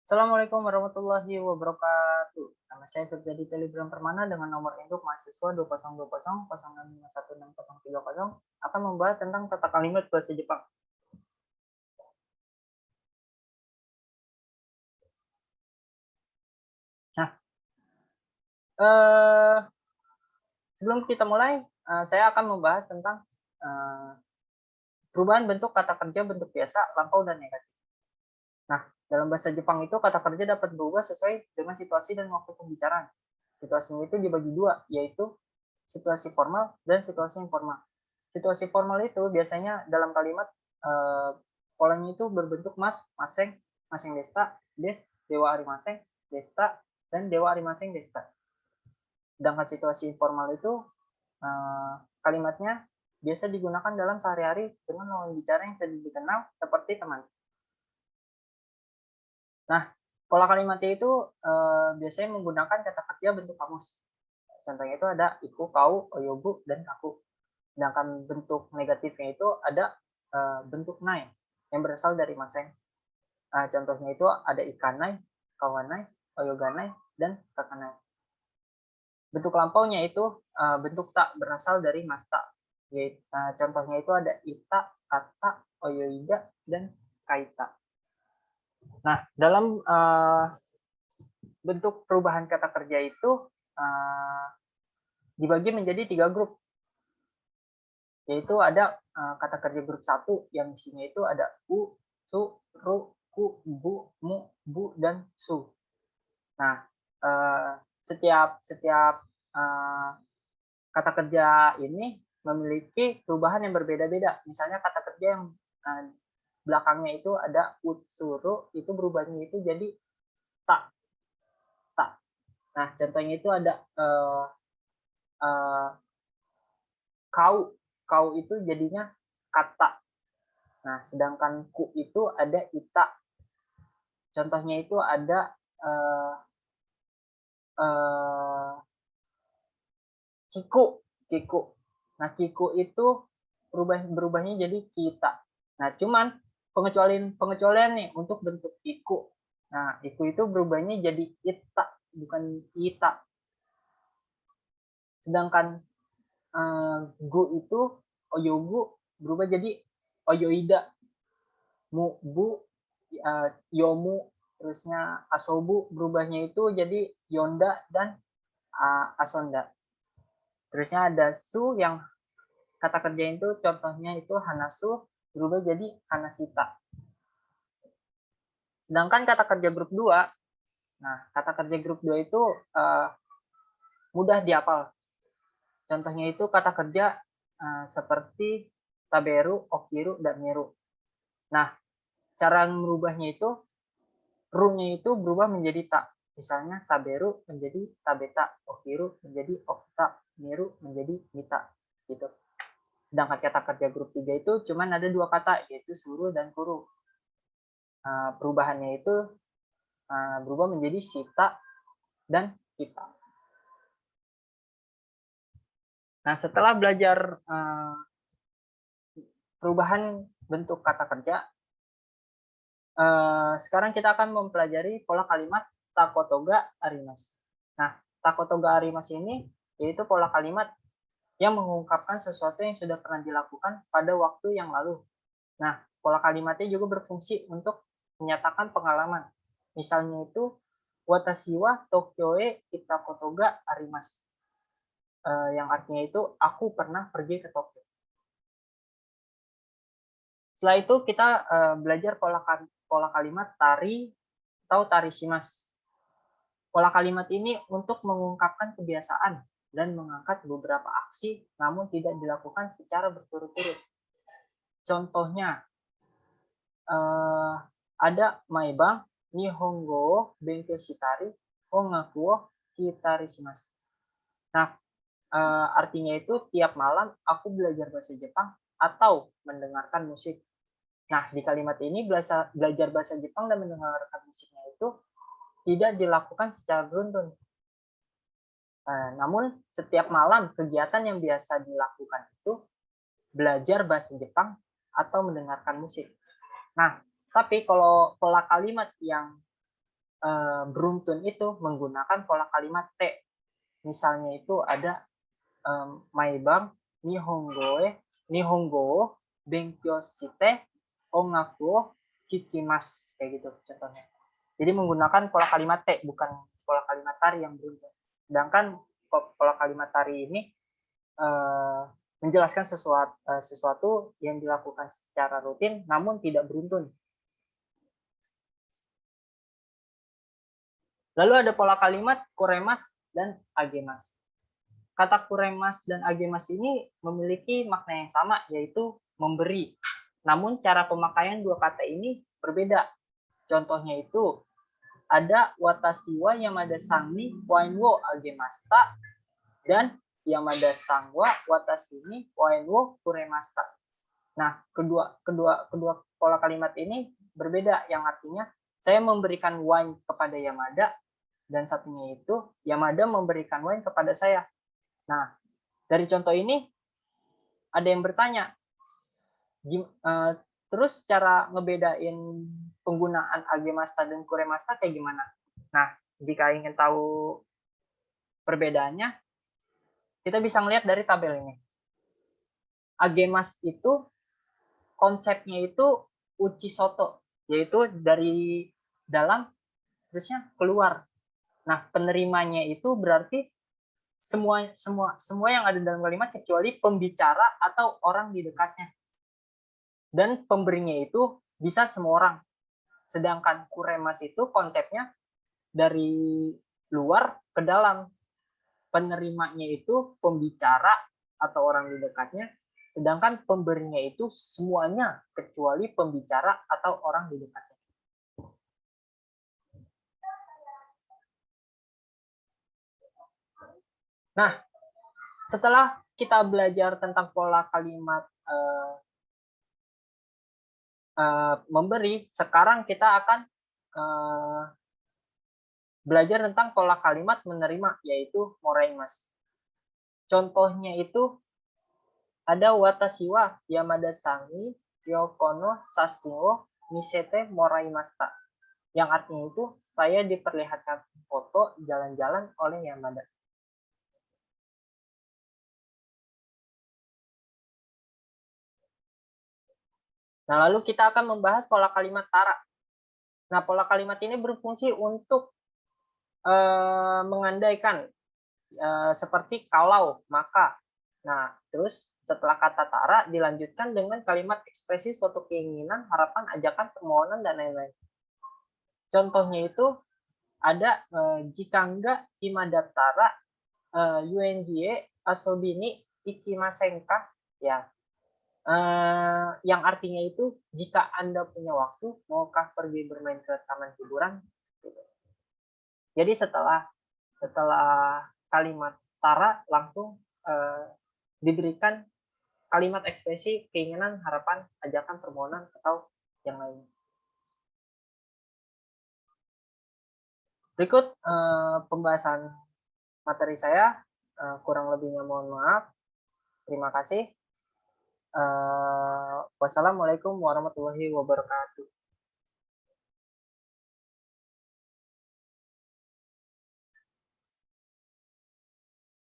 Assalamualaikum warahmatullahi wabarakatuh. Nama saya Firza di Telegram Permana dengan nomor induk mahasiswa 2020 06516030 akan membahas tentang tata kalimat bahasa Jepang. Nah, eh, sebelum kita mulai, saya akan membahas tentang eh, perubahan bentuk kata kerja bentuk biasa, lampau, dan negatif. Nah, dalam bahasa Jepang itu kata kerja dapat berubah sesuai dengan situasi dan waktu pembicaraan. Situasinya itu dibagi dua, yaitu situasi formal dan situasi informal. Situasi formal itu biasanya dalam kalimat eh, polanya itu berbentuk mas, maseng, maseng desta, des, dewa arimaseng, desta, dan dewa arimaseng desta. Sedangkan situasi informal itu kalimatnya biasa digunakan dalam sehari-hari dengan lawan bicara yang sudah dikenal seperti teman. Nah, pola kalimatnya itu biasanya menggunakan kata kerja bentuk kamus. Contohnya itu ada iku, kau, oyobu, dan kaku. Sedangkan bentuk negatifnya itu ada bentuk nai yang berasal dari maseng. Contohnya itu ada ikanai, kawanai, oyoganai, dan kakanai. Bentuk lampaunya itu bentuk tak berasal dari masta. Contohnya itu ada ita, kata, oyoida, dan kaita. Nah, dalam bentuk perubahan kata kerja itu dibagi menjadi 3 grup, yaitu ada kata kerja grup 1 yang isinya itu ada u, su, ru, ku, bu, mu, bu, dan su. Nah, setiap setiap kata kerja ini memiliki perubahan yang berbeda-beda. Misalnya kata kerja yang belakangnya itu ada utsuru, itu berubahnya itu jadi tak, tak. Nah, contohnya itu ada kau, kau itu jadinya kata. Nah, sedangkan ku itu ada ita. Contohnya itu ada kiku, kiku. Nah, kiku itu berubahnya jadi kita. Nah, cuman pengecualian nih untuk bentuk iku. Nah, iku itu berubahnya jadi ita, bukan ita. Sedangkan gu itu oyogu berubah jadi oyoida. Mu, bu, yomu, terusnya asobu berubahnya itu jadi yonda dan asonda. Terusnya ada su yang kata kerja itu contohnya itu hanasu berubah jadi hanasita. Sedangkan kata kerja grup 2, nah kata kerja grup 2 itu mudah dihafal. Contohnya itu kata kerja seperti taberu, okiru, dan miru. Nah, cara merubahnya itu ru-nya itu berubah menjadi tak. Misalnya taberu menjadi tabeta, okiru menjadi okta, miru menjadi mita. Gitu. Sedangkan kata kerja grup 3 itu cuma ada 2 kata, yaitu suru dan kuru. Perubahannya itu berubah menjadi sita dan kita. Nah, setelah belajar perubahan bentuk kata kerja, sekarang kita akan mempelajari pola kalimat takotoga arimasu. Nah, takotoga arimasu ini yaitu pola kalimat yang mengungkapkan sesuatu yang sudah pernah dilakukan pada waktu yang lalu. Nah, pola kalimatnya juga berfungsi untuk menyatakan pengalaman. Misalnya itu watashi wa Tokyo e kita kotoga arimasu. Yang artinya itu aku pernah pergi ke Tokyo. Setelah itu kita belajar pola kalimat tari atau tarishimasu. Pola kalimat ini untuk mengungkapkan kebiasaan dan mengangkat beberapa aksi namun tidak dilakukan secara berturut-turut. Contohnya ada maibang nihongo wo benkyou shitari ongaku wo kitari shimasu. Nah, artinya itu tiap malam aku belajar bahasa Jepang atau mendengarkan musik. Nah, di kalimat ini belajar bahasa Jepang dan mendengarkan musiknya itu tidak dilakukan secara beruntun. Namun setiap malam kegiatan yang biasa dilakukan itu belajar bahasa Jepang atau mendengarkan musik. Nah, tapi kalau pola kalimat yang beruntun itu menggunakan pola kalimat T. Misalnya itu ada Maibang Nihongo Benkyou shite Ongaku Kikimasu, kayak gitu contohnya. Jadi menggunakan pola kalimat T, bukan pola kalimat tari yang beruntun. Sedangkan pola kalimat tari ini menjelaskan sesuatu yang dilakukan secara rutin namun tidak beruntun. Lalu ada pola kalimat kuremas dan agemas. Kata kuremas dan agemas ini memiliki makna yang sama, yaitu memberi. Namun cara pemakaian dua kata ini berbeda. Contohnya itu ada watashi wa Yamada san ni wain wo agemashita dan Yamada san wa watashi ni wain wo kuremashita. Nah, kedua pola kalimat ini berbeda, yang artinya saya memberikan wine kepada Yamada, dan satunya itu Yamada memberikan wine kepada saya. Nah, dari contoh ini ada yang bertanya, terus cara ngebedain penggunaan agemashita dan kuremashita kayak gimana? Nah, jika ingin tahu perbedaannya, kita bisa melihat dari tabel ini. Agemas itu konsepnya itu uchi soto, yaitu dari dalam terusnya keluar. Nah, penerimanya itu berarti semua yang ada dalam kalimat kecuali pembicara atau orang di dekatnya. Dan pemberinya itu bisa semua orang. Sedangkan kuremas itu konsepnya dari luar ke dalam. Penerimanya itu pembicara atau orang di dekatnya, sedangkan pemberinya itu semuanya kecuali pembicara atau orang di dekatnya. Nah, setelah kita belajar tentang pola kalimat memberi, sekarang kita akan belajar tentang pola kalimat menerima, yaitu moraimasu. Contohnya itu ada watashi wa Yamada san ni ryoko no sashin wo misete moraimashita. Yang artinya itu saya diperlihatkan foto jalan-jalan oleh Yamada. Nah, lalu kita akan membahas pola kalimat tara. Nah, pola kalimat ini berfungsi untuk mengandaikan seperti kalau, maka. Nah, terus setelah kata tara dilanjutkan dengan kalimat ekspresi suatu keinginan, harapan, ajakan, permohonan, dan lain-lain. Contohnya itu ada jika enggak imadatara UNJE asobini ikimasenka, ya. Yang artinya itu jika Anda punya waktu, maukah pergi bermain ke taman hiburan? Jadi setelah kalimat tara langsung diberikan kalimat ekspresi keinginan, harapan, ajakan, permohonan, atau yang lain. Berikut pembahasan materi saya, kurang lebihnya mohon maaf. Terima kasih. Wassalamualaikum warahmatullahi wabarakatuh.